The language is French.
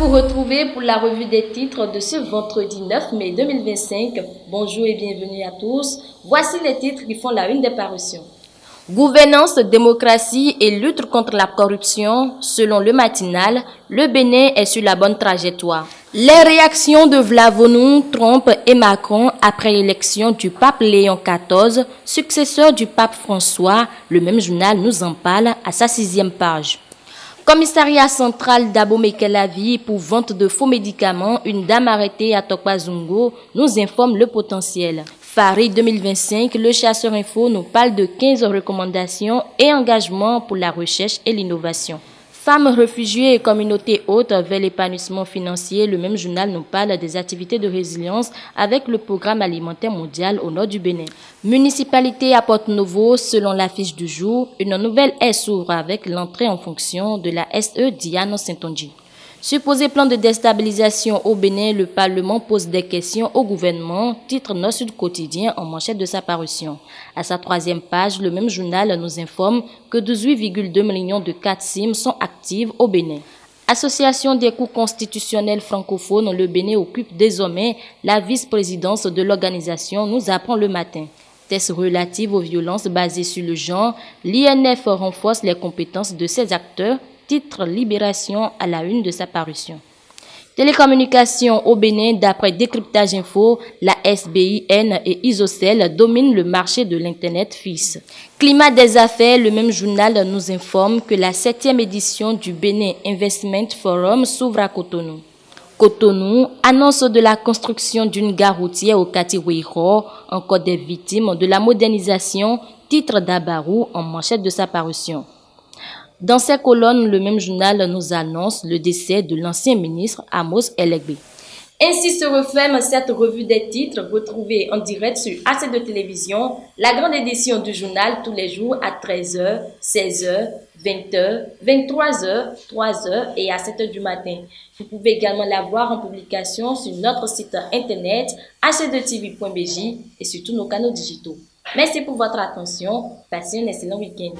vous retrouver pour la revue des titres de ce vendredi 9 mai 2025. Bonjour et bienvenue à tous. Voici les titres qui font la une des parutions. Gouvernance, démocratie et lutte contre la corruption. Selon le matinal, le Bénin est sur la bonne trajectoire. Les réactions de Vlavonou, Trump et Macron après l'élection du pape Léon XIV, successeur du pape François, le même journal nous en parle à sa 6e page. Commissariat central d'Abomey-Calavi pour vente de faux médicaments, une dame arrêtée à Tokpazungo nous informe le potentiel. Paris 2025, le chasseur info nous parle de 15 recommandations et engagements pour la recherche et l'innovation. Femmes réfugiées et communautés hautes vers l'épanouissement financier, le même journal nous parle des activités de résilience avec le programme alimentaire mondial au nord du Bénin. Municipalité à Porte-Novo, selon l'affiche du jour, une nouvelle ère s'ouvre avec l'entrée en fonction de la SE Diane Saint-Ongi. Supposé plan de déstabilisation au Bénin, le Parlement pose des questions au gouvernement, titre Nord-Sud quotidien en manchette de sa parution. À sa 3e page, le même journal nous informe que 18,2 millions de cartes SIM sont actives au Bénin. Association des cours constitutionnels francophones, le Bénin occupe désormais la vice-présidence de l'organisation, nous apprend le matin. Tests relatifs aux violences basées sur le genre, l'INF renforce les compétences de ses acteurs, titre Libération à la une de sa parution. Télécommunications au Bénin, d'après Décryptage Info, la SBIN et Isocel dominent le marché de l'Internet fixe. Climat des affaires, le même journal nous informe que la 7e édition du Bénin Investment Forum s'ouvre à Cotonou. Cotonou annonce de la construction d'une gare routière au Katiwiro, encore des victimes de la modernisation, titre d'Abarou en manchette de sa parution. Dans ces colonnes, le même journal nous annonce le décès de l'ancien ministre Amos Elegbe. Ainsi se referme cette revue des titres retrouvée en direct sur AC2 Télévision, la grande édition du journal tous les jours à 13h, 16h, 20h, 23h, 3h et à 7h du matin. Vous pouvez également la voir en publication sur notre site internet ac2tv.bj et sur tous nos canaux digitaux. Merci pour votre attention. Passez un excellent week-end.